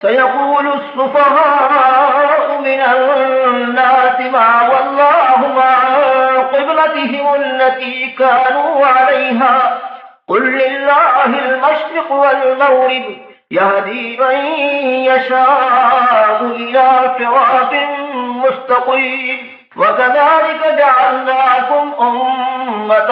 سيقول السفهاء من الناس ما ولاهم عن قبلتهم التي كانوا عليها قل لله المشرق والمغرب يهدي من يشاء إلى صراط مستقيم وكذلك جعلناكم أمة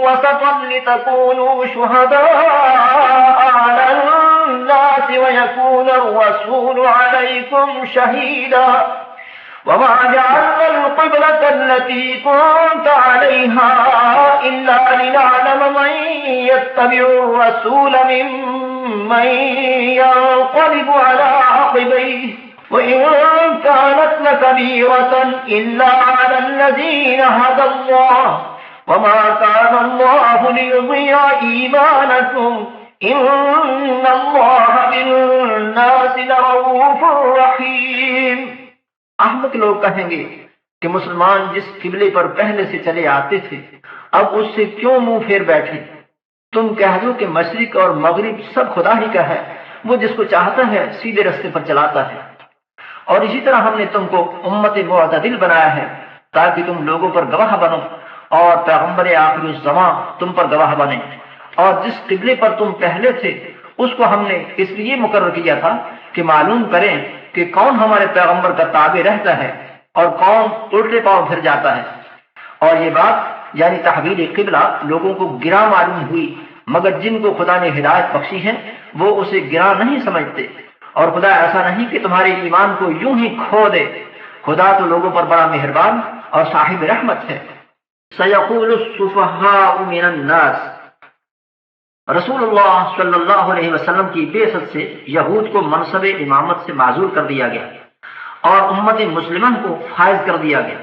وسطا لتكونوا شهداء على الناس ويكون الرسول عليكم شهيدا وما جعلنا القبلة التي كنت عليها إلا لنعلم من يتبع الرسول ممن ينقلب على عقبيه وإن كانت لكبيرة إلا على الذين هدى الله وما كان الله ليضيع إيمانكم إن الله بالناس لرؤوف رحيم۔ احمق لوگ کہیں گے کہ مسلمان جس قبلے پر پہلے سے چلے آتے تھے اب اس سے کیوں منہ پھیر بیٹھے؟ تم کہہ دو کہ مشرق اور مغرب سب خدا ہی کا ہے، وہ جس کو چاہتا ہے سیدھے راستے پر چلاتا ہے۔ اور اسی طرح ہم نے تم کو امت معتدل بنایا ہے تاکہ تم لوگوں پر گواہ بنو اور پیغمبر آخر الزمان تم پر گواہ بنے۔ اور جس قبلے پر تم پہلے تھے اس کو ہم نے اس لیے مقرر کیا تھا کہ معلوم کریں کہ کون ہمارے پیغمبر کا تابع رہتا ہے اور کون الٹے پاؤں پھر جاتا ہے۔ اور یہ بات یعنی تحویل قبلہ لوگوں کو گراں معلوم ہوئی، مگر جن کو خدا نے ہدایت بخشی ہے وہ اسے گراں نہیں سمجھتے۔ اور خدا ایسا نہیں کہ تمہارے ایمان کو یوں ہی کھو دے، خدا تو لوگوں پر بڑا مہربان اور صاحب رحمت ہے۔ سیقول السفہاء من الناس، رسول اللہ صلی اللہ علیہ وسلم کی بعثت سے یہود کو منصب امامت سے معزول کر دیا گیا اور امت مسلمہ کو فائز کر دیا گیا۔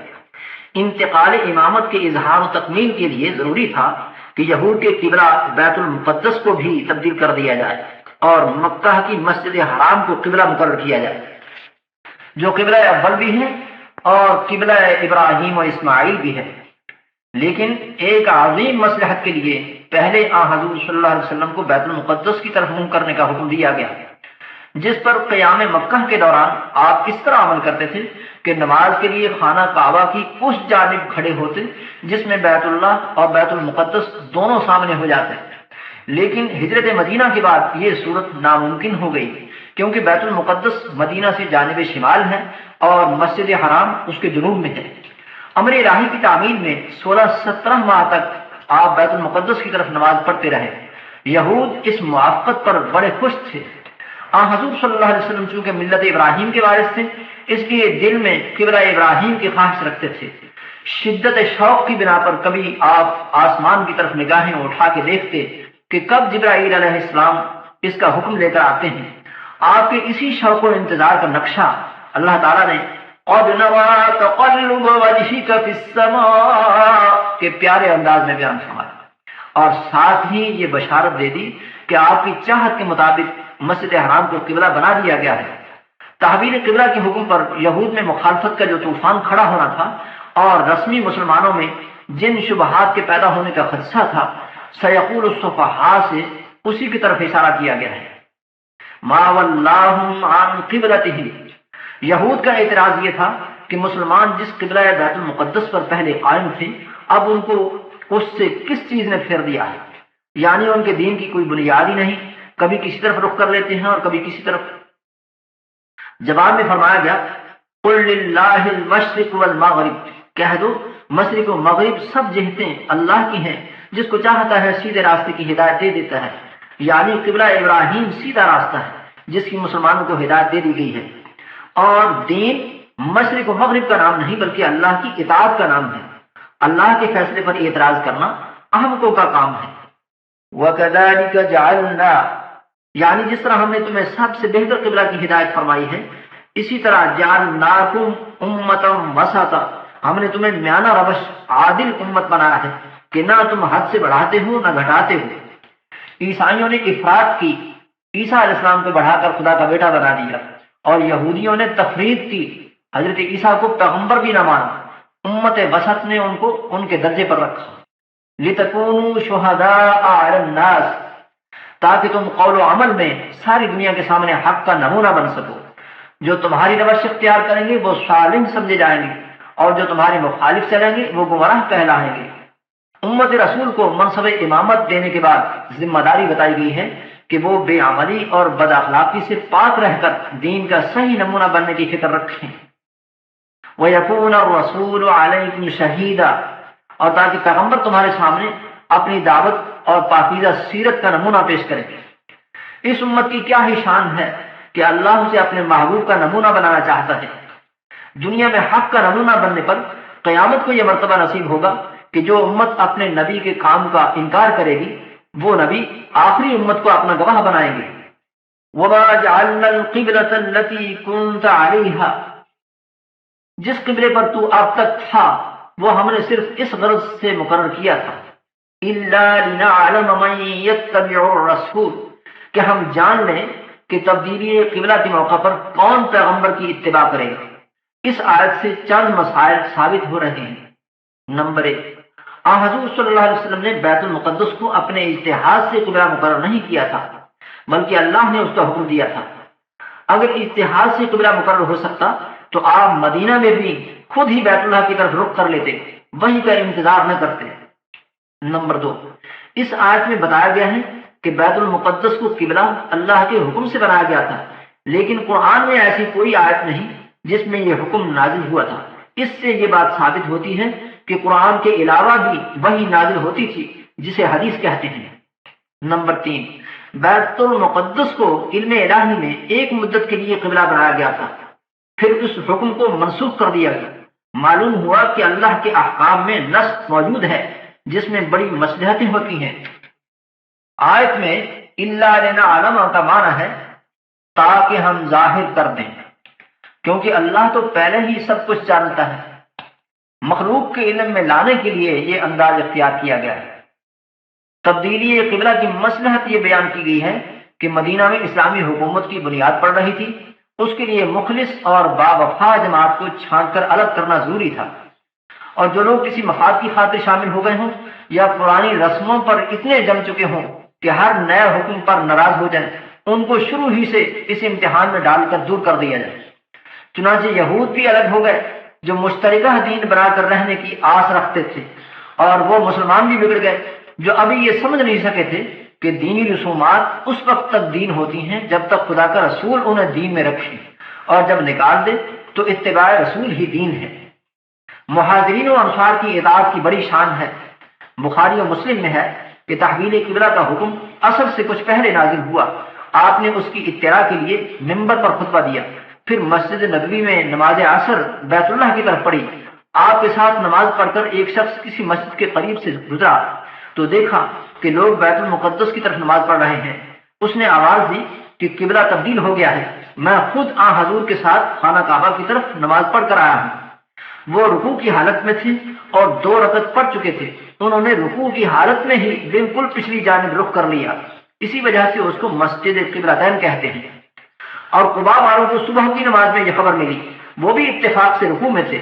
انتقال امامت کے اظہار و تکمیل کے لیے ضروری تھا کہ یہود کے قبلہ بیت المقدس کو بھی تبدیل کر دیا جائے اور مکہ کی مسجد حرام کو قبلہ مقرر کیا جائے، جو قبلہ اول بھی ہے اور قبلہ ابراہیم و اسماعیل بھی ہے۔ لیکن ایک عظیم مصلحت کے لیے پہلے حضور صلی اللہ علیہ وسلم کو بیت المقدس کی طرف منہ کرنے کا حکم دیا گیا، جس پر قیام مکہ کے دوران آپ کس طرح عمل کرتے تھے کہ نماز کے لیے خانہ کعبہ کی اس جانب کھڑے ہوتے جس میں بیت اللہ اور بیت المقدس دونوں سامنے ہو جاتے۔ لیکن ہجرت مدینہ کے بعد یہ صورت ناممکن ہو گئی، کیونکہ بیت المقدس مدینہ سے جانب شمال ہے اور مسجد حرام اس کے جنوب میں ہے۔ امر الہی کی تعمیل میں 16-17 ماہ تک آپ بیت المقدس کی طرف نماز پڑھتے رہے۔ یہود اس موافقت پر بڑے خوش تھے۔ حضور صلی اللہ علیہ وسلم چونکہ ملت ابراہیم کے وارث تھے اس لیے دل میں قبلہ ابراہیم کی خواہش رکھتے تھے۔ شدت شوق کی بنا پر کبھی آپ آسمان کی طرف نگاہیں اٹھا کے دیکھتے کہ کب جبرائیل علیہ السلام اس کا حکم لے کر آتے ہیں۔ آپ کے اسی شوق و انتظار کا نقشہ اللہ تعالیٰ نے قَدْ نَرَىٰ تَقَلُّبَ وَجْهِكَ فِي السَّمَاءِ کے پیارے انداز میں بیان فرمایا، اور ساتھ ہی یہ بشارت دے دی کہ آپ کی چاہت کے مطابق مسجد حرام کو قبلہ بنا دیا گیا ہے۔ تحویل قبلہ کے حکم پر یہود میں مخالفت کا جو طوفان کھڑا ہونا تھا اور رسمی مسلمانوں میں جن شبہات کے پیدا ہونے کا خدشہ تھا، سیقول السفہاء سے اسی کی طرف اشارہ کیا گیا ہے۔ ما ولاہم عن قبلتہم، یہود کا اعتراض یہ تھا کہ مسلمان جس قبلہ بیت المقدس پر پہلے قائم تھے اب ان کو اس سے کس چیز نے پھیر دیا ہے، یعنی ان کے دین کی کوئی بنیاد ہی نہیں، کبھی کسی طرف رخ کر لیتے ہیں اور کبھی کسی طرف۔ جواب میں فرمایا گیا قل للہ المشرق والمغرب، کہہ دو مشرق و مغرب سب جہتیں اللہ کی ہیں، جس کو چاہتا ہے سیدھے راستے کی ہدایت دے دیتا ہے، یعنی قبلہ ابراہیم سیدھا راستہ ہے جس کی مسلمانوں کو ہدایت دے دی گئی ہے۔ اور دین مشرق و مغرب کا نام نہیں بلکہ اللہ کی اطاعت کا نام ہے۔ اللہ کے فیصلے پر اعتراض کرنا احمقوں کا کام ہے۔ وَكَذَلِكَ جَعَلْنَا، یعنی جس طرح ہم نے تمہیں سب سے بہتر قبلہ کی ہدایت فرمائی ہے اسی طرح جعلناکم امتا وسطا، ہم نے تمہیں میانہ روش عادل امت بنایا ہے کہ نہ تم حد سے بڑھاتے ہو نہ گھٹاتے ہو۔ عیسائیوں نے افراط کی، عیسیٰ علیہ السلام کو بڑھا کر خدا کا بیٹا بنا دیا، اور یہودیوں نے تفریط کی، حضرت عیسیٰ کو پیغمبر بھی نہ مانا۔ امت وسط نے ان کو ان کے درجے پر رکھا۔ لِتَكُونُوا شُهَدَاءَ عَلَى النَّاسِ، تاکہ تم قول و عمل میں ساری دنیا کے سامنے حق کا نمونہ بن سکو۔ جو تمہاری روش اختیار کریں گے وہ صالح سمجھے جائیں گے، اور جو تمہارے مخالف چلیں گے وہ گمراہ کہلائیں گے۔ امت رسول کو منصب امامت دینے کے بعد ذمہ داری بتائی گئی ہے کہ وہ بے عملی اور بد اخلاقی سے پاک رہ کر دین کا صحیح نمونہ بننے کی فکر رکھیں۔ وَيَكُونَ الرَّسُولُ عَلَيْكُمْ شَهِيدًا، اور تاکہ پیغمبر تمہارے سامنے اپنی دعوت اور پاکیزہ سیرت کا نمونہ پیش کریں۔ اس امت کی کیا ہی شان ہے کہ اللہ اسے اپنے محبوب کا نمونہ بنانا چاہتا ہے۔ دنیا میں حق کا نمونہ بننے پر قیامت کو یہ مرتبہ نصیب ہوگا کہ جو امت اپنے نبی کے کام کا انکار کرے گی وہ نبی آخری امت کو اپنا گواہ بنائیں گے۔ وَمَا جَعَلْنَا الْقِبْلَةَ الَّتِي كُنْتَ عَلَيْهَا، جس قبلے پر تو اب تک تھا وہ ہم نے صرف اس غرض سے مقرر کیا تھا، إِلَّا لِنَعْلَمَ مَن يَتَّبِعُ الرَّسُولَ، کہ ہم جان لیں کہ تبدیلی قبلہ کے موقع پر کون پیغمبر کی اتباع کرے گا۔ اس آیت سے چند مسائل ثابت ہو رہے ہیں۔ نمبر 1، حضور صلی اللہ علیہ وسلم نے بیت المقدس کو اپنے اجتہاد سے قبلہ مقرر نہیں کیا تھا، بلکہ اللہ نے اس کا حکم دیا تھا۔ اگر اجتہاد سے قبلہ مقرر ہو سکتا تو آپ مدینہ میں بھی خود ہی بیت اللہ کی طرف رخ کر لیتے، وہیں کا انتظار نہ کرتے۔ نمبر 2، اس آیت میں بتایا گیا ہے کہ بیت المقدس کو قبلہ اللہ کے حکم سے بنایا گیا تھا، لیکن قرآن میں ایسی کوئی آیت نہیں جس میں یہ حکم نازل ہوا تھا۔ اس سے یہ بات ثابت ہوتی ہے کہ قرآن کے علاوہ بھی وہی نازل ہوتی تھی جسے حدیث کہتے ہیں۔ نمبر 3، بیت المقدس کو علم الہی میں ایک مدت کے لیے قبلہ بنایا گیا تھا، پھر اس حکم کو منسوخ کر دیا گیا۔ معلوم ہوا کہ اللہ کے احکام میں نسخ موجود ہے جس میں بڑی مصلحتیں ہوتی ہیں۔ آیت میں الا لنعلم کا معنی ہے تاکہ ہم ظاہر کر دیں، کیونکہ اللہ تو پہلے ہی سب کچھ جانتا ہے۔ مخلوق کے علم میں لانے کے لیے یہ انداز اختیار کیا گیا ہے۔ تبدیلی قبلہ کی مصلحت یہ بیان کی گئی ہے کہ مدینہ میں اسلامی حکومت کی بنیاد پڑ رہی تھی، اس کے لیے مخلص اور باوفا جماعت کو چھانٹ کر الگ کرنا ضروری تھا، اور جو لوگ کسی مفاد کی خاطر شامل ہو گئے ہوں یا پرانی رسموں پر اتنے جم چکے ہوں کہ ہر نئے حکم پر ناراض ہو جائیں، ان کو شروع ہی سے اس امتحان میں ڈال کر دور کر دیا جائے۔ چنانچہ یہود بھی الگ ہو گئے جو مشترکہ دین بنا کر رہنے کی آس رکھتے تھے، اور وہ مسلمان بھی بگڑ گئے جو ابھی یہ سمجھ نہیں سکے تھے کہ دینی رسومات اس وقت تک دین ہوتی ہیں جب تک خدا کا رسول انہیں دین میں رکھے، اور جب نکال دے تو اتباع رسول ہی دین ہے۔ مہاجرین و انصار کی اطاعت کی بڑی شان ہے۔ بخاری و مسلم میں ہے کہ تحویل قبلہ کا حکم اصل سے کچھ پہلے نازل ہوا۔ آپ نے اس کی اطلاع کے لیے منبر پر خطبہ دیا، پھر مسجد نبوی میں نماز عصر بیت اللہ کی طرف پڑھی۔ آپ کے ساتھ نماز پڑھ کر ایک شخص کسی مسجد کے قریب سے گزرا تو دیکھا کہ لوگ بیت المقدس کی طرف نماز پڑھ رہے ہیں۔ اس نے آواز دی کہ قبلہ تبدیل ہو گیا ہے، میں خود حضور کے ساتھ خانہ کعبہ کی طرف نماز پڑھ کر آیا ہوں۔ وہ رکوع کی حالت میں تھے اور 2 رکعت پڑھ چکے تھے، انہوں نے رکوع کی حالت میں ہی بالکل پچھلی جانب رخ کر لیا، اسی وجہ سے اس کو مسجد قبلتین کہتے ہیں۔ اور قباء والوں کو صبح کی نماز میں یہ خبر ملی، وہ بھی اتفاق سے رکوع میں تھے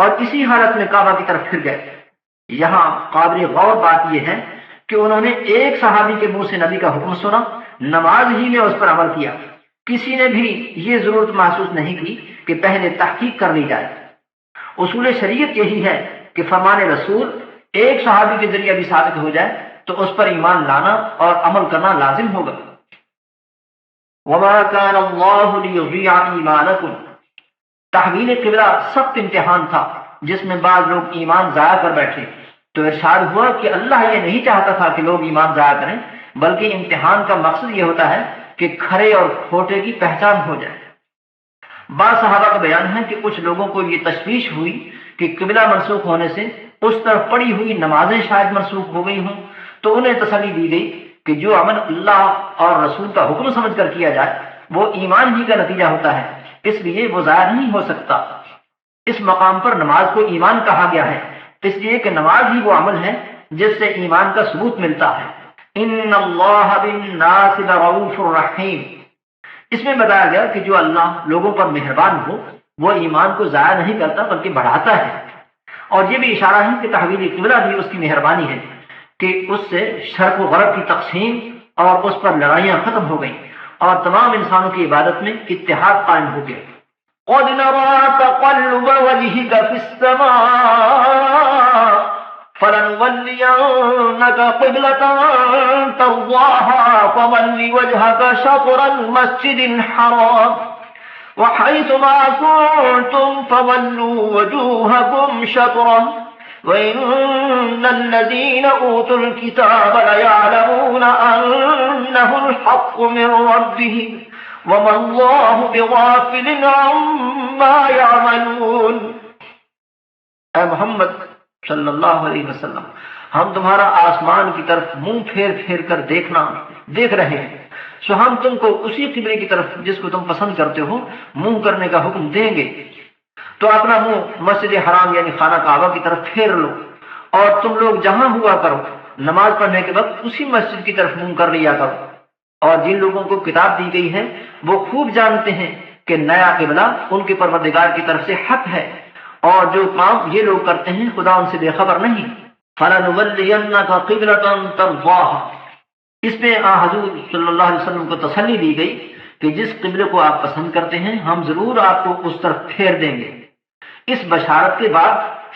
اور اسی حالت میں کعبہ کی طرف پھر گئے۔ یہاں قابل غور بات یہ ہے کہ انہوں نے ایک صحابی کے منہ سے نبی کا حکم سنا، نماز ہی میں اس پر عمل کیا۔ کسی نے بھی یہ ضرورت محسوس نہیں کی کہ پہلے تحقیق کر لی جائے۔ اصول شریعت یہی ہے کہ فرمان رسول ایک صحابی کے ذریعے بھی ثابت ہو جائے تو اس پر ایمان لانا اور عمل کرنا لازم ہوگا۔ وَمَا كَانَ اللَّهُ لِيُضِيعَ إِيمَانَكُمْ، تحویل قبلہ سخت امتحان تھا جس میں بعض لوگ ایمان ضائع کر بیٹھے، تو ارشاد ہوا کہ اللہ یہ نہیں چاہتا تھا کہ لوگ ایمان ضائع کریں، بلکہ امتحان کا مقصد یہ ہوتا ہے کہ کھرے اور کھوٹے کی پہچان ہو جائے۔ بعض صحابہ کا بیان ہے کہ کچھ لوگوں کو یہ تشویش ہوئی کہ قبلہ منسوخ ہونے سے اس طرف پڑی ہوئی نمازیں شاید منسوخ ہو گئی ہوں، تو انہیں تسلی دی گئی کہ جو عمل اللہ اور رسول کا حکم سمجھ کر کیا جائے وہ ایمان ہی کا نتیجہ ہوتا ہے، اس لیے وہ ضائع نہیں ہو سکتا۔ اس مقام پر نماز کو ایمان کہا گیا ہے، اس لیے کہ نماز ہی وہ عمل ہے جس سے ایمان کا ثبوت ملتا ہے۔ ان اللہ بالناس لرؤوف رحیم، اس میں بتایا گیا کہ جو اللہ لوگوں پر مہربان ہو وہ ایمان کو ضائع نہیں کرتا بلکہ بڑھاتا ہے، اور یہ بھی اشارہ ہے کہ تحویل قبلہ بھی اس کی مہربانی ہے کہ اس سے شرق و غرب کی تقسیم اور اس پر لڑائیاں ختم ہو گئیں اور تمام انسانوں کی عبادت میں اتحاد قائم ہو گیا۔ قد نرى تقلب وجهك في السماء فلنولينك قبلة ترضاها فول وجهك شطر المسجد الحرام وحيث ما كنتم فولوا وجوهكم شطره وإن الذين أوتوا الكتاب ليعلمون أنه الحق من ربهم وما الله بغافل عما يعملون۔ اے محمد صلی اللہ علیہ وسلم، ہم تمہارا آسمان کی طرف منہ پھیر پھیر کر دیکھ رہے ہیں، سو ہم تم کو اسی قبلے کی طرف جس کو تم پسند کرتے ہو منہ کرنے کا حکم دیں گے، تو اپنا منہ مسجد حرام یعنی خانہ کعبہ کی طرف پھیر لو، اور تم لوگ جہاں ہوا کرو نماز پڑھنے کے وقت اسی مسجد کی طرف منہ کر لیا کرو۔ اور جن لوگوں کو کتاب دی گئی ہے وہ خوب جانتے ہیں کہ نیا قبلہ ان کے پروردگار کی طرف سے حق ہے، اور جو کام یہ لوگ کرتے ہیں خدا ان سے بے خبر نہیں۔ فَلَنُوَلِّيَنَّكَ قِبْلَةً تَرْضَاهَا، اس میں حضور صلی اللہ علیہ وسلم کو تسلی دی گئی کہ جس قبلے کو آپ پسند کرتے ہیں ہم ضرور آپ کو اس طرف پھیر دیں گے۔ اس بشارت کے بعد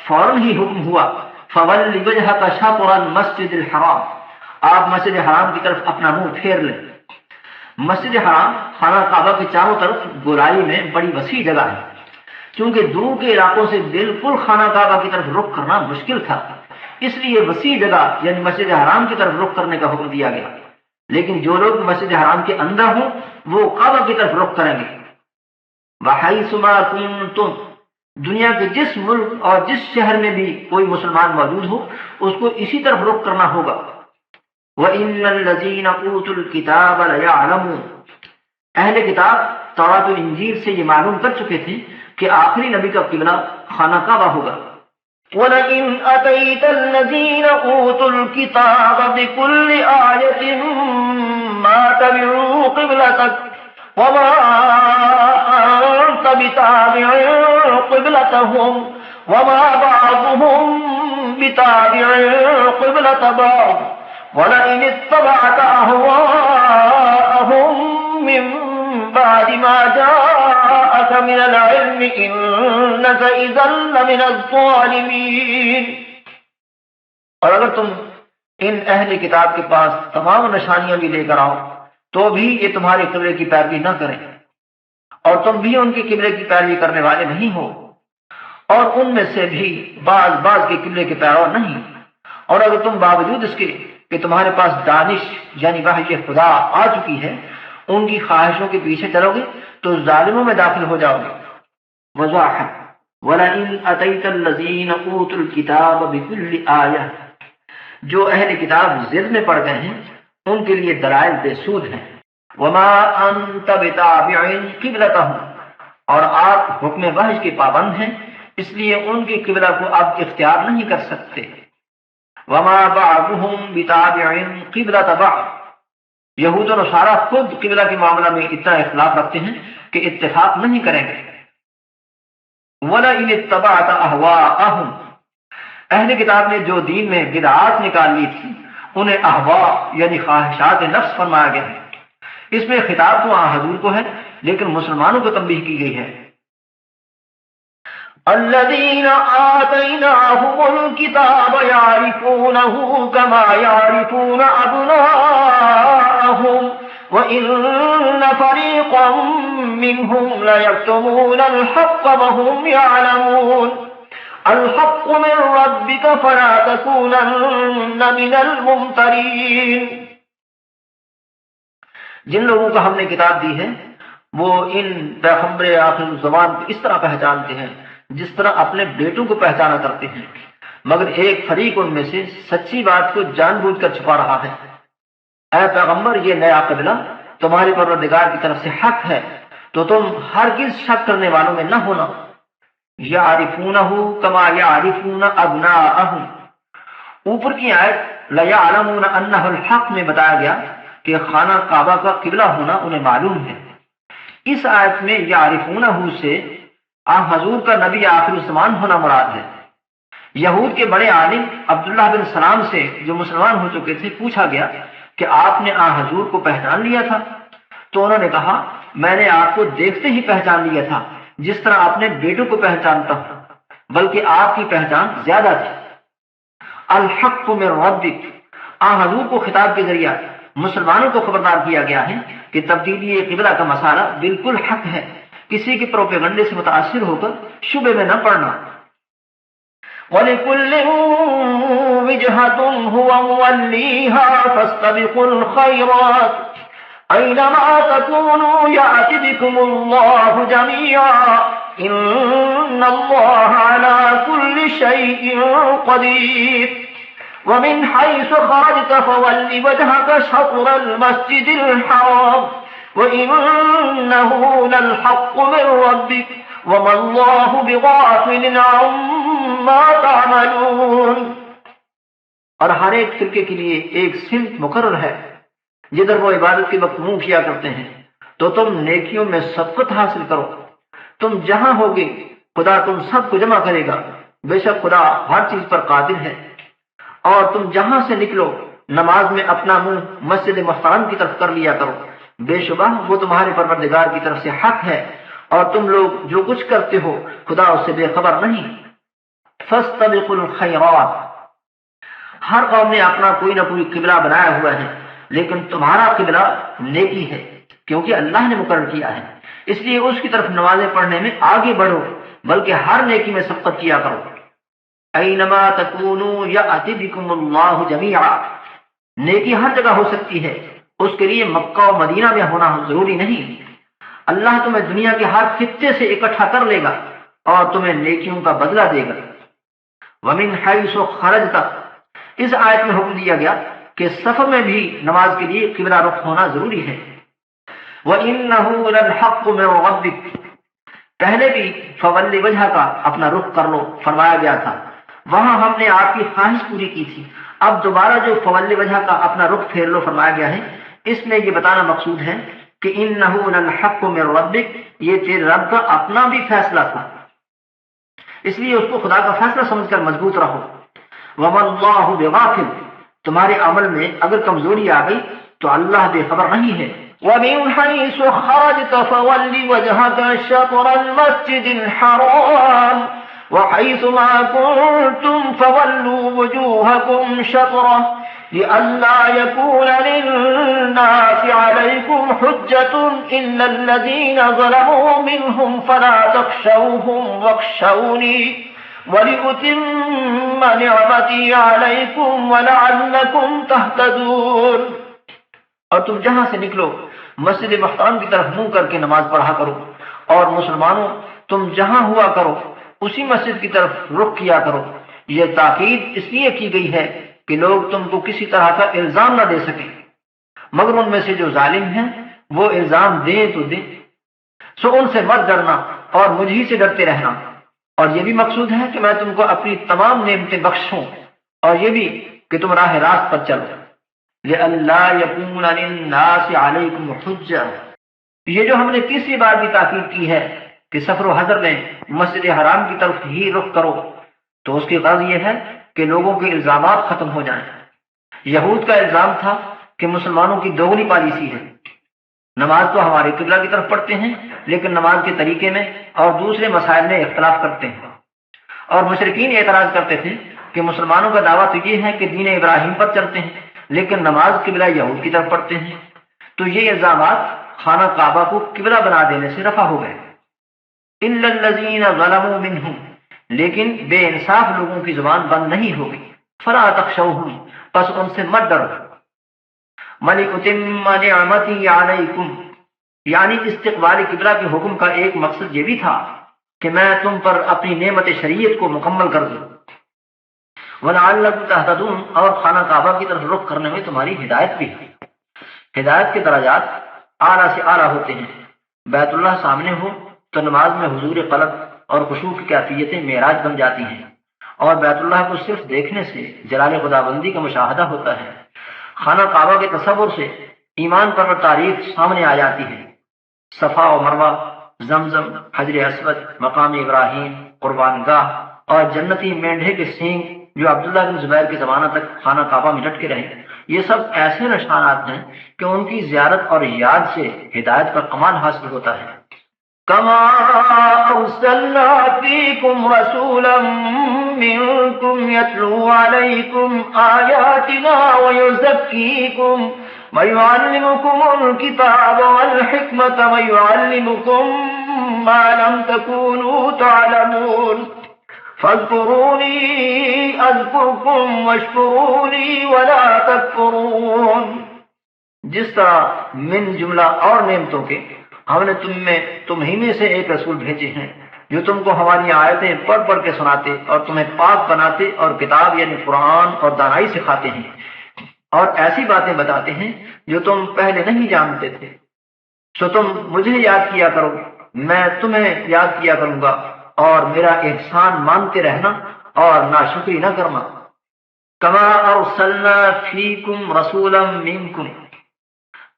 فوراً ہی حکم ہوا فَوَلِّ وَجْهَكَ شَطْرَ الْمَسْجِدِ الْحَرَامِ، آپ مسجد حرام کی طرف اپنا منہ پھیر لیں۔ مسجد حرام خانہ کعبہ کے چاروں طرف گولائی میں بڑی وسیع جگہ ہے، کیونکہ دور کے علاقوں سے بالکل خانہ کعبہ کی طرف رخ کرنا مشکل تھا، اس لیے وسیع جگہ یعنی مسجد حرام کی طرف رخ کرنے کا حکم دیا گیا۔ لیکن جو لوگ مسجد حرام کے اندر ہوں وہ کعبہ کی طرف رخ کریں گے۔ وَحَيْثُ مَا كُنتُمْ، دنیا کے جس ملک اور جس شہر میں بھی کوئی مسلمان موجود ہو اس کو اسی طرف رخ کرنا ہوگا۔ وَإِنَّ الَّذِينَ أُوتُوا الْكِتَابَ لَيَعْلَمُونَ، اہل کتاب تورات و انجیل سے یہ معلوم کر چکے تھے کہ آخری نبی کا قبلہ خانہ کعبہ ہوگا۔ وَلَئِنْ أَتَيْتَ الَّذِينَ أُوتُوا الْكِتَابَ بِكُلِّ آيَةٍ مَا تَبِعُوا قِبْلَتَكَ وَمَا أَنْتَ بِتَابِعٍ قِبْلَتَهُمْ وَمَا بَعْضُهُمْ بِتَابِعٍ قِبْلَةَ بَعْضٍ وَلَئِنِ اتَّبَعْتَ أَهْوَاءَهُمْ مِنْ بَعْدِ مَا جَاءَكَ مِنَ الْعِلْمِ إِنَّكَ إِذًا لَمِنَ الظَّالِمِينَ۔ اور اگر تم ان اہل کتاب کے پاس تمام نشانیاں بھی لے کر آؤ تو بھی یہ تمہارے قبلے کی پیروی نہ کریں، اور تم بھی ان کے قبلے کی پیروی کرنے والے نہیں ہو، اور ان میں سے بھی بعض کے قبلے کے پیرو نہیں۔ اور اگر تم باوجود اس کے کہ تمہارے پاس دانش یعنی وحی خدا آ چکی ہے ان کی خواہشوں کے پیچھے چلو گے تو ظالموں میں داخل ہو جاؤ گے۔ وضاحت وَلَئِنْ أَتَيْتَ الَّذِينَ أُوتُوا الْكِتَابَ بِكُلِّ آيَةٍ، جو اہل کتاب ضد میں پڑ گئے ہیں ان کے لیے دلائل بے سود ہیں۔ وَمَا أَنْتَ بِتَابِعٍ قِبْلَتَهُمْ، اور آپ حکم وحی کے پابند ہیں اس لیے ان کے قبلہ کو آپ اختیار نہیں کر سکتے۔ وَمَا بَعْضُهُمْ بِتَابِعٍ قِبْلَةَ بَعْضٍ، یہود و نصارہ خود قبلہ کے معاملہ میں اتنا اختلاف رکھتے ہیں کہ اتفاق نہیں کریں گے۔ وَلَئِنِ اتَّبَعْتَ أَهْوَاءَهُمْ، اہل کتاب نے جو دین میں بدعات نکال لی تھی انہیں احوا یعنی خواہشات نفس فرمایا گیا ہے۔ اس میں خطاب تو حضور کو ہے لیکن مسلمانوں کو تنبیہ کی گئی ہے۔ الذين آتيناهم الكتاب يعرفونه كما يعرفون أبناءهم وإن فريقا منهم ليكتمون الحق وهم يعلمون الحق من ربك فلا تكونن من الممترين۔ جن لوگوں کو ہم نے کتاب دی ہے وہ ان پیغمبر آخر الزمان کو اس طرح پہچانتے ہیں جس طرح اپنے بیٹوں کو پہچانا کرتے ہیں، مگر ایک فریق ان میں سے سچی بات کو جان بوجھ کر چھپا رہا ہے۔ اے پیغمبر، یہ نیا قبلہ تمہارے پروردگار کی طرف سے حق ہے تو تم ہرگز شک کرنے والوں میں نہ ہونا۔ یعرفونہ کما یعرفون ابناءہم، اوپر کی آیت لیعلمون انہ الحق میں بتایا گیا کہ خانہ کعبہ کا قبلہ ہونا انہیں معلوم ہے۔ اس آیت میں یعرفونہ سے حضور کا نبی آخر الزمان ہونا مراد ہے۔ یہود کے بڑے عالم عبداللہ بن سلام سے جو مسلمان ہو چکے تھے پوچھا گیا کہ آپ نے آن حضور کو پہچان لیا تھا؟ تو انہوں نے کہا میں نے آپ کو دیکھتے ہی پہچان لیا تھا، جس طرح اپنے بیٹوں کو پہچانتا ہوں، بلکہ آپ کی پہچان زیادہ تھی۔ الحق من ربک، آن حضور کو خطاب کے ذریعہ مسلمانوں کو خبردار کیا گیا ہے کہ تبدیلی قبلہ کا مسئلہ بالکل حق ہے، کسی کے پروپیگنڈے سے متاثر ہو کر شبے میں نہ پڑنا۔ وَلِكُلٍّ وِجْهَةٌ هُوَ مُوَلِّيهَا فَاسْتَبِقُوا الْخَيْرَاتِ أَيْنَمَا تَكُونُوا يَأْتِ بِكُمُ اللَّهُ جَمِيعًا إِنَّ اللَّهَ عَلَى كُلِّ شَيْءٍ قَدِيرٌ وَمِنْ حَيْثُ خَرَجْتَ فَوَلِّ وَجْهَكَ شَطْرَ الْمَسْجِدِ الْحَرَامِ وَإِنَّهُ لَلْحَقُّ مِنْ رَبِّكَ وَمَا اللَّهُ بِغَافِلٍ عَمَّا تَعْمَلُونَ۔ اور ہر ایک فرقے کے لیے ایک سمت مقرر ہے جدھر وہ عبادت کے وقت منہ کیا کرتے ہیں، تو تم نیکیوں میں سبقت حاصل کرو۔ تم جہاں ہوگے خدا تم سب کو جمع کرے گا، بے شک خدا ہر چیز پر قادر ہے۔ اور تم جہاں سے نکلو نماز میں اپنا منہ مسجد محترم کی طرف کر لیا کرو، بے شبہ وہ تمہارے پروردگار کی طرف سے حق ہے، اور تم لوگ جو کچھ کرتے ہو خدا اس سے بے خبر نہیں۔ فاستبقوا الخیرات، ہر قوم نے اپنا کوئی نہ کوئی قبلہ بنایا ہوا ہے، لیکن تمہارا قبلہ نیکی ہے، کیونکہ اللہ نے مقرر کیا ہے، اس لیے اس کی طرف نمازیں پڑھنے میں آگے بڑھو، بلکہ ہر نیکی میں سبقت کیا کرو۔ اینما تکونوا یأتی بکم اللہ جمیعا، نیکی ہر جگہ ہو سکتی ہے، اس کے لیے مکہ و مدینہ میں ہونا ضروری نہیں۔ اللہ تمہیں دنیا کے ہر خطے سے اکٹھا کر لے گا اور تمہیں نیکیوں کا بدلہ دے گا۔ ومن حیث خرجت، اس آیت میں حکم دیا گیا کہ سفر میں بھی نماز کے لیے قبلہ رخ ہونا ضروری ہے۔ وَإِنَّهُ لَلْحَقُّ مِنْ رَبِّكَ، پہلے بھی فولی وجہ کا اپنا رخ کر لو فرمایا گیا تھا، وہاں ہم نے آپ کی خواہش پوری کی تھی، اب دوبارہ جو فولی وجہ کا اپنا رخ پھیر لو فرمایا گیا ہے، اس میں یہ بتانا مقصود ہے کہ انہ للحق من ربک، یہ تیرے رب کا اپنا بھی فیصلہ تھا، اس لیے اس کو خدا کا فیصلہ سمجھ کر مضبوط رہو۔ وما اللہ بغافل، تمہارے عمل میں اگر کمزوری آ گئی تو اللہ بے خبر نہیں ہے۔ وَمِنْ حَيْثُ خَرَجْتَ فَوَلِّ وَجْهَكَ شَطْرَ الْمَسْجِدِ الْحَرَامِ وَحَيْثُ مَا كُنْتُمْ فَوَلُّوا وُجُوهَكُمْ شَطْرَهُ لِئَلَّا يَكُونَ لِلنَّاسِ عَلَيْكُمْ حُجَّةٌ إِلَّا الَّذِينَ ظَلَمُوا مِنْهُمْ فَلَا تَخْشَوْهُمْ وَاخْشَوْنِي وَلِأُتِمَّ نِعْمَتِي عَلَيْكُمْ وَلَعَلَّكُمْ تَهْتَدُونَ۔ اور تم جہاں سے نکلو مسجد محترم کی طرف منہ کر کے نماز پڑھا کرو، اور مسلمانوں تم جہاں ہوا کرو اسی مسجد کی طرف رخ کیا کرو۔ یہ تاکید اس لیے کی گئی ہے کہ لوگ تم کو کسی طرح کا الزام نہ دے سکیں، مگر ان میں سے جو ظالم ہیں وہ الزام دیں تو دیں، سو ان سے مت ڈرنا اور مجھ ہی سے ڈرتے رہنا۔ اور یہ بھی مقصود ہے کہ میں تم کو اپنی تمام نعمتیں بخشوں، اور یہ بھی کہ تم راہ راست پر چلو۔ لِأَلَّا يَكُونَ لِلنَّاسِ عَلَيْكُمْ حُجَّةٌ، یہ جو ہم نے تیسری بار بھی تاکید کی ہے کہ سفر و حضر میں مسجد حرام کی طرف ہی رخ کرو، تو اس کی غرض یہ ہے کہ لوگوں کے الزامات ختم ہو جائیں۔ یہود کا الزام تھا کہ مسلمانوں کی دوغلی پالیسی ہے، نماز تو ہمارے قبلہ کی طرف پڑھتے ہیں لیکن نماز کے طریقے میں اور دوسرے مسائل میں اختلاف کرتے ہیں، اور مشرکین اعتراض کرتے تھے کہ مسلمانوں کا دعویٰ تو یہ ہے کہ دین ابراہیم پر چلتے ہیں لیکن نماز قبلہ یہود کی طرف پڑھتے ہیں، تو یہ الزامات خانہ کعبہ کو قبلہ بنا دینے سے رفع ہو گئے۔ الا الذین ظلموا منہم، لیکن بے انصاف لوگوں کی زبان بند نہیں ہوگی۔ فلا تخشوہم، پس ان سے مت ڈرو۔ وَلِأُتِمَّ نِعْمَتِي عَلَيْكُمْ، یعنی استقبال قبلہ کے حکم کا ایک مقصد یہ بھی تھا کہ میں تم پر اپنی نعمت شریعت کو مکمل کر دوں۔ وَلَعَلَّكُمْ تَهْتَدُونَ، اور خانہ کعبہ کی طرف رخ کرنے میں تمہاری ہدایت بھی ہے۔ ہدایت کے درجات اعلیٰ سے اعلیٰ ہوتے ہیں۔ بیت اللہ سامنے ہو تو نماز میں حضور قلب اور خشوع کی کیفیتیں معراج بن جاتی ہیں، اور بیت اللہ کو صرف دیکھنے سے جلال خداوندی کا مشاہدہ ہوتا ہے۔ خانہ کعبہ کے تصور سے ایمان پر تاریخ سامنے آ جاتی ہے۔ صفا و مروہ، زمزم، حجر اسود، مقام ابراہیم، قربان گاہ اور جنتی مینڈھے کے سینگ جو عبداللہ بن زبیر کے زمانہ تک خانہ کعبہ میں لٹکے رہے، یہ سب ایسے نشانات ہیں کہ ان کی زیارت اور یاد سے ہدایت کا کمال حاصل ہوتا ہے۔ كما أرسلنا فيكم رسولا منكم يتلو عليكم آياتنا ويزكيكم ويعلمكم الكتاب والحكمة ويعلمكم ما لم تكونوا تعلمون فاذكروني أذكركم واشكروا لي ولا تكفرون۔ جس طرح من جملہ اور نعمتوں کے ہم نے تم ہی میں سے ایک رسول بھیجے ہیں جو تم کو ہماری آیتیں پڑھ پڑھ کے سناتے اور تمہیں پاک بناتے اور کتاب یعنی قرآن اور دانائی سکھاتے ہیں اور ایسی باتیں بتاتے ہیں جو تم پہلے نہیں جانتے تھے، سو تم مجھے یاد کیا کرو، میں تمہیں یاد کیا کروں گا، اور میرا احسان مانتے رہنا اور ناشکری نہ کرنا۔ کما ارسلنا فیکم رسولا منکم،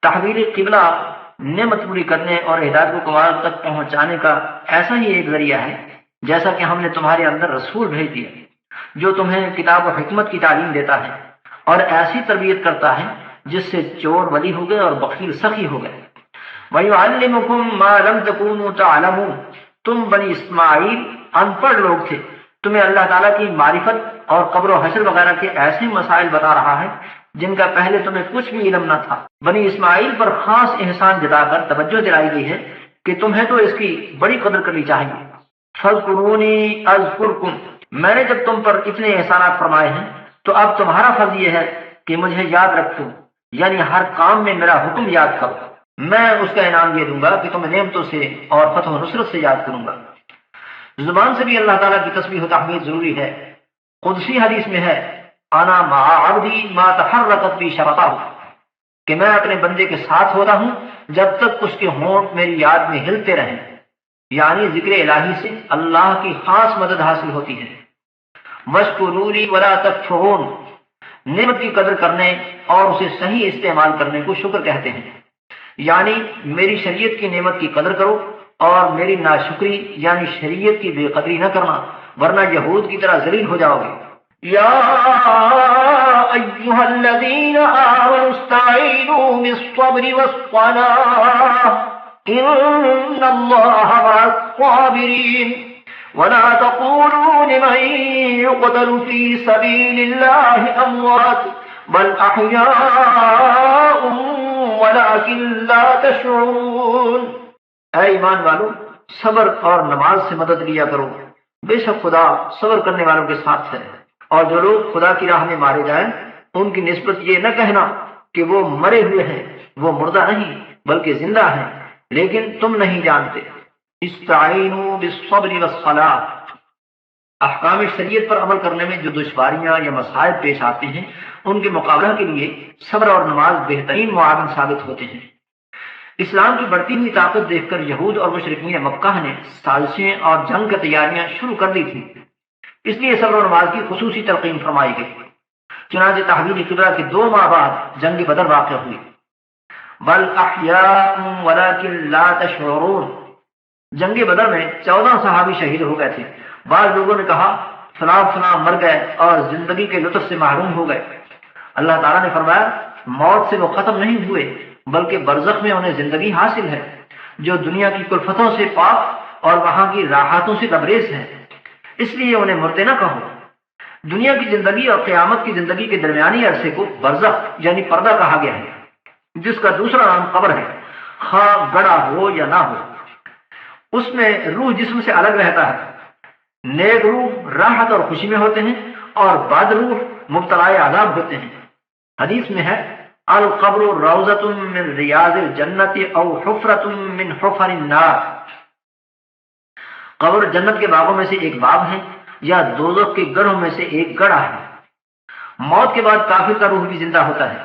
تحویل قبلہ نعمت پوری کرنے اور ہدایت کو کمال تک پہنچانے کا ایسا ہی ایک ذریعہ ہے جیسا کہ ہم نے تمہارے اندر رسول بھیج دیا جو تمہیں کتاب و حکمت کی تعلیم دیتا ہے اور ایسی تربیت کرتا ہے جس سے چور ولی ہو گئے اور بخیل سخی ہو گئے۔ وَيُعَلِّمُكُم مَّا لَمْ تَكُونُوا تَعْلَمُونَ، تم بنی اسماعیل ان پڑھ لوگ تھے، تمہیں اللہ تعالیٰ کی معرفت اور قبر و حشر وغیرہ کے ایسے مسائل بتا رہا ہے جن کا پہلے تمہیں کچھ بھی علم نہ تھا۔ بنی اسماعیل پر خاص احسان جتا کر توجہ دلائی گئی ہے کہ تمہیں تو اس کی بڑی قدر کرنی چاہیے۔ فَاذْكُرُونِي أَذْكُرْكُمْ، میں نے جب تم پر اتنے احسانات فرمائے ہیں تو اب تمہارا فرض یہ ہے کہ مجھے یاد رکھو، یعنی ہر کام میں میرا حکم یاد کرو، میں اس کا انعام یہ دوں گا کہ تمہیں نعمتوں سے اور فتح و نصرت سے یاد کروں گا۔ زبان سے بھی اللہ تعالیٰ کی تسبیح و تحمید ضروری ہے۔ قدسی حدیث میں ہے انا مع عبدی ما تحرکت بی شفتہ، کہ میں اپنے بندے کے ساتھ ہوتا ہوں جب تک اس کے ہونٹ میری یاد میں ہلتے رہیں، یعنی ذکر الہی سے اللہ کی خاص مدد حاصل ہوتی ہے۔ واشکروا لی ولا تکفرون، نعمت کی قدر کرنے اور اسے صحیح استعمال کرنے کو شکر کہتے ہیں، یعنی میری شریعت کی نعمت کی قدر کرو اور میری ناشکری یعنی شریعت کی بے قدری نہ کرنا، ورنہ یہود کی طرح ذلیل ہو جاؤ گے۔ یا ایھا الذین آمنوا استعینوا بالصبر والصلاة ان اللہ مع الصابرین ولا تقولوا لمن يقتل في سبيل الله اموات بل احیاء ولكن لا تشعرون۔ اے ایمان والو، صبر اور نماز سے مدد لیا کرو، بے شک خدا صبر کرنے والوں کے ساتھ ہے۔ اور جو لوگ خدا کی راہ میں مارے جائیں ان کی نسبت یہ نہ کہنا کہ وہ مرے ہوئے ہیں، وہ مردہ نہیں بلکہ زندہ ہیں، لیکن تم نہیں جانتے۔ استعینوا بالصبر والصلاۃ، احکام شریعت پر عمل کرنے میں جو دشواریاں یا مصائب پیش آتے ہیں ان کے مقابلہ کے لیے صبر اور نماز بہترین معاون ثابت ہوتے ہیں۔ اسلام کی بڑھتی ہوئی طاقت دیکھ کر یہود اور مشرکین مکہ نے سازشیں اور جنگ کی تیاریاں شروع کر دی تھی، اس لیے صبر و نماز کی خصوصی تلقین فرمائی گئی۔ چنانچہ تحویل قبلہ کے 2 ماہ بعد جنگ بدر واقع ہوئی۔ بل احیاء ولکن لا تشعرون، جنگ بدر میں 14 صحابی شہید ہو گئے تھے۔ بعض لوگوں نے کہا فلاں فلاں مر گئے اور زندگی کے لطف سے محروم ہو گئے۔ اللہ تعالیٰ نے فرمایا موت سے وہ ختم نہیں ہوئے بلکہ برزخ میں انہیں زندگی حاصل ہے جو دنیا کی کلفتوں سے پاک اور وہاں کی راحتوں سے لبریز ہے، اس لیے انہیں مردے نہ کہو۔ دنیا کی زندگی اور قیامت کی زندگی کے درمیانی عرصے کو برزخ یعنی پردہ کہا گیا ہے، جس کا دوسرا نام قبر ہے، خواہ گڑا ہو یا نہ ہو۔ اس میں روح جسم سے الگ رہتا ہے، نیک روح راحت اور خوشی میں ہوتے ہیں اور بد روح مبتلا عذاب ہوتے ہیں۔ حدیث میں ہے القبر روضۃ من ریاض الجنت او حفرۃ من حفر النار، قبر جنت کے باغوں میں سے ایک باغ ہے یا دوزخ کے گڑھوں میں سے ایک گڑھا ہے۔ موت کے بعد کافر کا روح بھی زندہ ہوتا ہے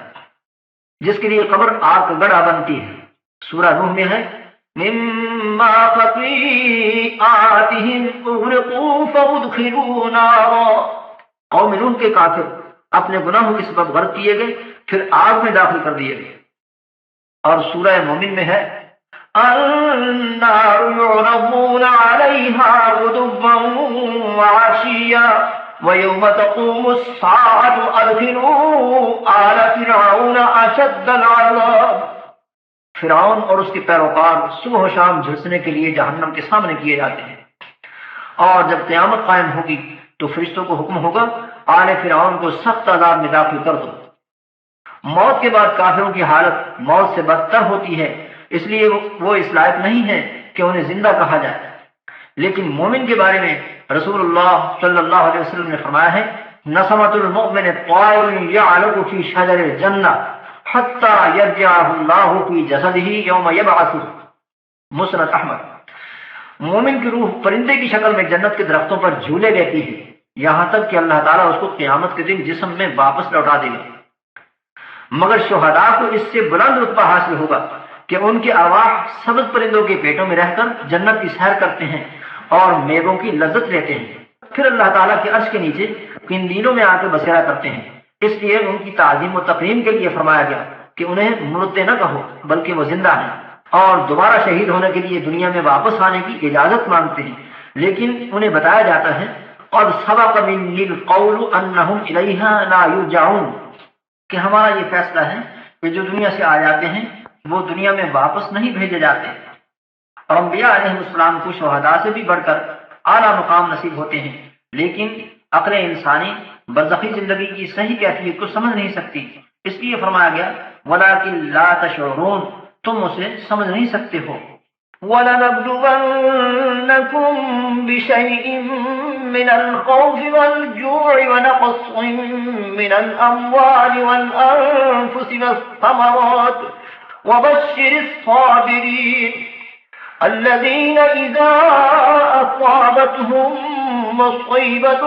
جس کے لیے قبر آگ کا گڑھا بنتی ہے۔ سورہ نوح میں ہے مما خطیئاتہم اغرقوا فادخلوا نارا، قوم نوح کے کافر اپنے گناہوں کے سبب غرق کیے گئے پھر آگ میں داخل کر دیے گئے۔ اور سورہ مومن میں ہے النار يعرضون عليها غدوا وعشيا وَيَوْمَ تَقُومُ السَّاعَةُ أَدْخِلُوا آلَ فِرْعَوْنَ أَشَدَّ الْعَذَابِ، فرعون اور اس کے پیروکار صبح و شام جھلسنے کے لیے جہنم کے سامنے کیے جاتے ہیں، اور جب قیامت قائم ہوگی تو فرشتوں کو حکم ہوگا آل فرعون کو سخت عذاب میں داخل کر دو۔ موت کے بعد کافروں کی حالت موت سے بدتر ہوتی ہے، اس لیے وہ اس لائق نہیں ہے کہ انہیں زندہ کہا جائے، لیکن مومن کے بارے میں رسول اللہ صلی اللہ علیہ وسلم نے فرمایا ہے نسمۃ المؤمن طائر يعلق في شجر الجنہ حتی یرجعہ اللہ فی جسدہ یوم یبعث، مسند احمد۔ مومن کی روح پرندے کی شکل میں جنت کے درختوں پر جھولے لیتی ہے یہاں تک کہ اللہ تعالیٰ اس کو قیامت کے دن جسم میں واپس لوٹا دے گا، مگر شہداء کو اس سے بلند رتبہ حاصل ہوگا کہ ان کے ارواح سبز پرندوں کے پیٹوں میں رہ کر جنت کی سیر کرتے ہیں اور میووں کی لذت لیتے ہیں، پھر اللہ تعالیٰ کے عرش کے نیچے قندیلوں میں آ کے بسیرا کرتے ہیں۔ اس لیے ان کی تعظیم و تکریم کے لیے فرمایا گیا کہ انہیں مردے نہ کہو بلکہ وہ زندہ ہیں اور دوبارہ شہید ہونے کے لیے دنیا میں واپس آنے کی اجازت مانگتے ہیں، لیکن انہیں بتایا جاتا ہے قد سبق منی القول انہم الیہا لا یرجعون، کہ ہمارا یہ فیصلہ ہے کہ جو دنیا سے آ جاتے ہیں وہ دنیا میں واپس نہیں بھیجے جاتے۔ اور انبیاء علیہ السلام کو شہداء سے بھی بڑھ کر اعلیٰ مقام نصیب ہوتے ہیں، لیکن عقل انسانی برزخی زندگی کی صحیح کیفیت کو سمجھ نہیں سکتی، اس لیے فرمایا گیا وَلَٰكِن لَا تَشْعُرُونَ، تم اسے سمجھ نہیں سکتے ہو۔ وَلَنَبْلُوَنَّكُم بِشَيْءٍ مِّنَ الْخَوْفِ وَالْجُوعِ وَنَقْصٍ مِّنَ الْأَمْوَالِ وَالْأَنفُسِ وَالثَّمَرَاتِ وَبَشِّرِ الصَّابِرِينَ الَّذِينَ إِذَا أَصَابَتْهُم مُّصِيبَةٌ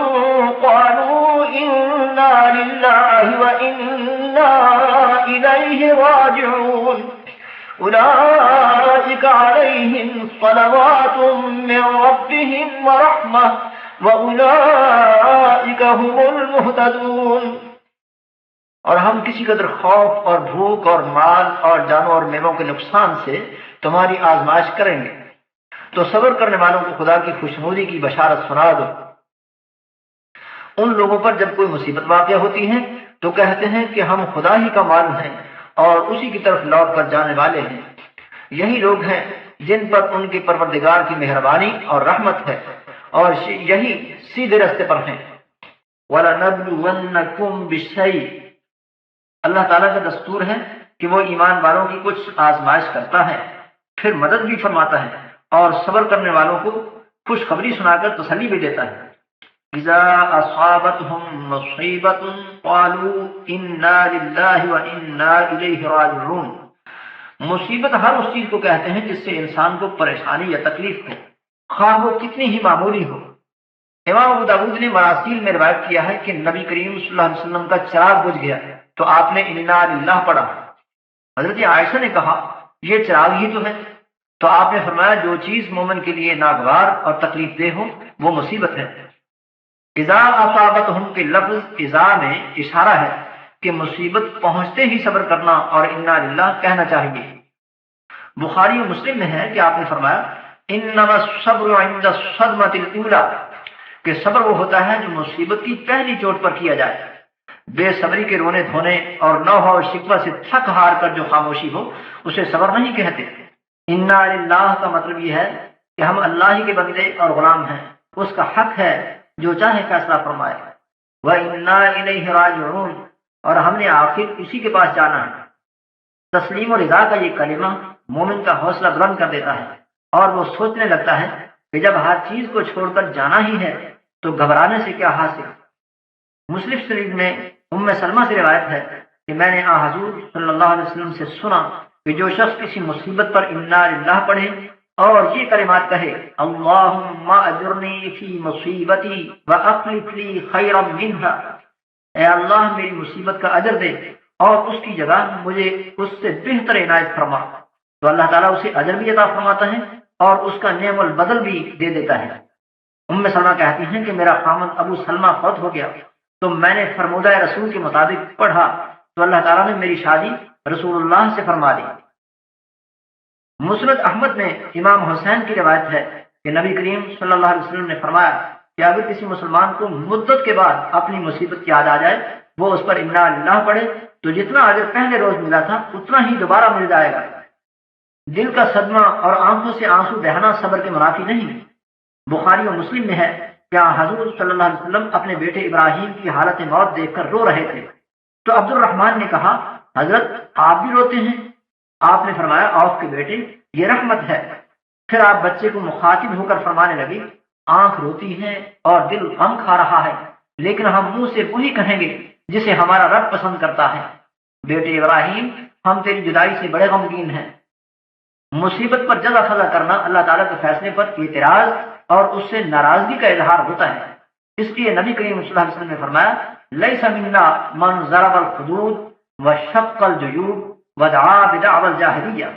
قَالُوا إِنَّا لِلَّهِ وَإِنَّا إِلَيْهِ رَاجِعُونَ أُولَٰئِكَ عَلَيْهِمْ صَلَوَاتٌ مِّن رَّبِّهِمْ وَرَحْمَةٌ وَأُولَٰئِكَ هُمُ الْمُهْتَدُونَ۔ اور ہم کسی قدر خوف اور بھوک اور مال اور جانوں اور میووں کے نقصان سے تمہاری آزمائش کریں گے، تو صبر کرنے والوں کو خدا کی خوشنودی کی بشارت سنا دو۔ ان لوگوں پر جب کوئی مصیبت واقع ہوتی ہے تو کہتے ہیں کہ ہم خدا ہی کا مال ہیں اور اسی کی طرف لوٹ کر جانے والے ہیں، یہی لوگ ہیں جن پر ان کے پروردگار کی مہربانی اور رحمت ہے اور یہی سیدھے راستے پر ہیں۔ وَلَنَبْلُوَنَّكُمْ بِشَيْءٍ، اللہ تعالیٰ کا دستور ہے کہ وہ ایمان والوں کی کچھ آزمائش کرتا ہے، پھر مدد بھی فرماتا ہے اور صبر کرنے والوں کو خوشخبری سنا کر تسلی بھی دیتا ہے۔ اذا اصابتهم مصیبۃ قالوا انا للہ وانا الیہ راجعون، مصیبت ہر اس چیز کو کہتے ہیں جس سے انسان کو پریشانی یا تکلیف ہو، خواہ وہ کتنی ہی معمولی ہو۔ امام ابو داؤد نے مراسیل میں روایت کیا ہے کہ نبی کریم صلی اللہ علیہ وسلم کا چراغ بجھ گیا تو آپ نے انا للہ پڑھا۔ حضرت عائشہ نے کہا یہ چراغ ہی تو ہے، تو آپ نے فرمایا جو چیز مومن کے لیے ناگوار اور تکلیف دہ ہو وہ مصیبت ہے۔ اذا اصابتہم کے لفظ اذا میں اشارہ ہے کہ مصیبت پہنچتے ہی صبر کرنا اور انا للہ کہنا چاہیے۔ بخاری و مسلم میں ہے کہ آپ نے فرمایا انما الصبر عند الصدمۃ الاولى، کہ صبر وہ ہوتا ہے جو مصیبت کی پہلی چوٹ پر کیا جائے۔ بے صبری کے رونے دھونے اور نوحہ و شکوہ سے تھک ہار کر جو خاموشی ہو اسے صبر نہیں کہتے۔ انا للہ کا مطلب یہ ہے کہ ہم اللہ ہی کے بندے اور غلام ہیں، اس کا حق ہے جو چاہے فیصلہ فرمائے۔ وَإِنَّا إِلَيْهِ رَاجِعُونَ، اور ہم نے آخر اسی کے پاس جانا ہے۔ تسلیم و رضا کا یہ کلمہ مومن کا حوصلہ بلند کر دیتا ہے اور وہ سوچنے لگتا ہے کہ جب ہر چیز کو چھوڑ کر جانا ہی ہے تو گھبرانے سے کیا حاصل۔ مسلم شریف میں ام سلمہ سے روایت ہے کہ میں نے حضور صلی اللہ علیہ وسلم سے سنا کہ جو شخص کسی مصیبت پر انا للہ پڑھے اور یہ کلمات کہے اللہم اجرنی فی مصیبتی واخلف لی خیرا منہا، اے اللہ میری مصیبت کا اجر دے اور اس کی جگہ مجھے اس سے بہتر عنایت فرما، تو اللہ تعالیٰ اسے اجر بھی عطا فرماتا ہے اور اس کا نعم البدل بھی دے دیتا ہے۔ ام سلمہ کہتی ہیں کہ میرا خامد ابو سلمہ فوت ہو گیا تو میں نے فرمودہ رسول کے مطابق پڑھا تو اللہ تعالیٰ نے میری شادی رسول اللہ سے فرما دی۔ مسند احمد میں امام حسین کی روایت ہے کہ نبی کریم صلی اللہ علیہ وسلم نے فرمایا کہ اگر کسی مسلمان کو مدت کے بعد اپنی مصیبت یاد آ جائے وہ اس پر انا للہ پڑھے تو جتنا اجر پہلے روز ملا تھا اتنا ہی دوبارہ مل جائے گا۔ دل کا صدمہ اور آنکھوں سے آنسو بہنا صبر کے منافی نہیں۔ بخاری و مسلم میں ہے کہ حضور صلی اللہ علیہ وسلم اپنے بیٹے ابراہیم کی حالت موت دیکھ کر رو رہے تھے تو عبد الرحمن نے کہا حضرت آپ بھی روتے ہیں؟ آپ نے فرمایا اوف کے بیٹے یہ رحمت ہے۔ پھر آپ بچے کو مخاطب ہو کر فرمانے لگے آنکھ روتی ہے اور دل غم کھا رہا ہے لیکن ہم منہ سے وہی کہیں گے جسے ہمارا رب پسند کرتا ہے۔ بیٹے ابراہیم ہم تیری جدائی سے بڑے غمگین ہیں۔ مصیبت پر جزا فضا کرنا اللہ تعالیٰ کے فیصلے پر اعتراض اور اس سے ناراضگی کا اظہار ہوتا ہے۔ اس لیے نبی کریم صلی اللہ علیہ وسلم نے فرمایا لیس منا من ضرب الخدود وشق الجیوب ودعا بدعوى الجاہلیہ،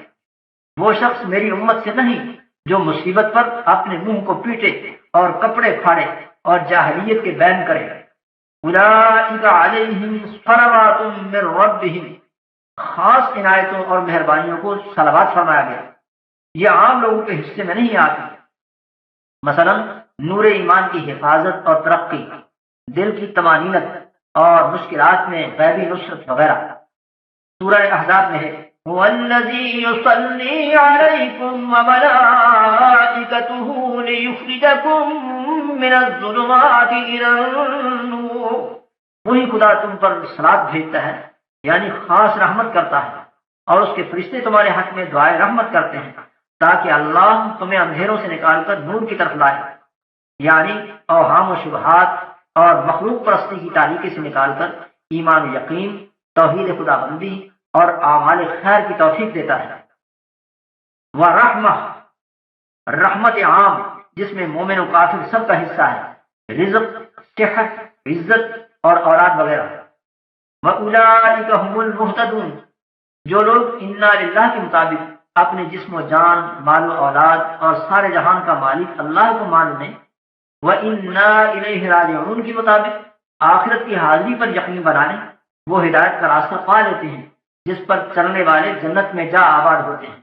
وہ شخص میری امت سے نہیں جو مصیبت پر اپنے منہ کو پیٹے اور کپڑے پھاڑے اور جاہلیت کے بین کرے۔ اولئک علیہم صلوات من ربہم، خاص عنایتوں اور مہربانیوں کو صلوات فرمایا گیا، یہ عام لوگوں کے حصے میں نہیں آتی۔ مثلا نور ایمان کی حفاظت اور ترقی، دل کی طمانینت اور مشکلات میں غیبی نصرت وغیرہ۔ سورہ احزاب میں ہے وَالَّذِي يُصَلِّي عَلَيْكُمْ وَمَلَائِكَتُهُ لِيُخْرِجَكُم مِّنَ الظُّلُمَاتِ إِلَى النُّورِ، وہی خدا تم پر صلات بھیجتا ہے یعنی خاص رحمت کرتا ہے اور اس کے فرشتے تمہارے حق میں دعائے رحمت کرتے ہیں تاکہ اللہ تمہیں اندھیروں سے نکال کر نور کی طرف لائے، یعنی اوہام و شبہات اور مخلوق پرستی کی تاریکی سے نکال کر ایمان و یقین، توحید خدا بندی اور اعمال خیر کی توفیق دیتا ہے۔ ورحمہ، رحمت عام جس میں مومن و کافر سب کا حصہ ہے، رزق، صحت، عزت اور اولاد وغیرہ۔ وَأُولَٰئِكَ هُمُ الْمُهْتَدُونَ، جو لوگ انا للہ کے مطابق اپنے جسم و جان، مال و اولاد اور سارے جہان کا مالک اللہ کو مان لیں، وَإِنَّا إِلَيْهِ رَاجِعُونَ کے مطابق آخرت کی حاضری پر یقین بنا لیں، وہ ہدایت کا راستہ پا لیتے ہیں جس پر چلنے والے جنت میں جا آباد ہوتے ہیں۔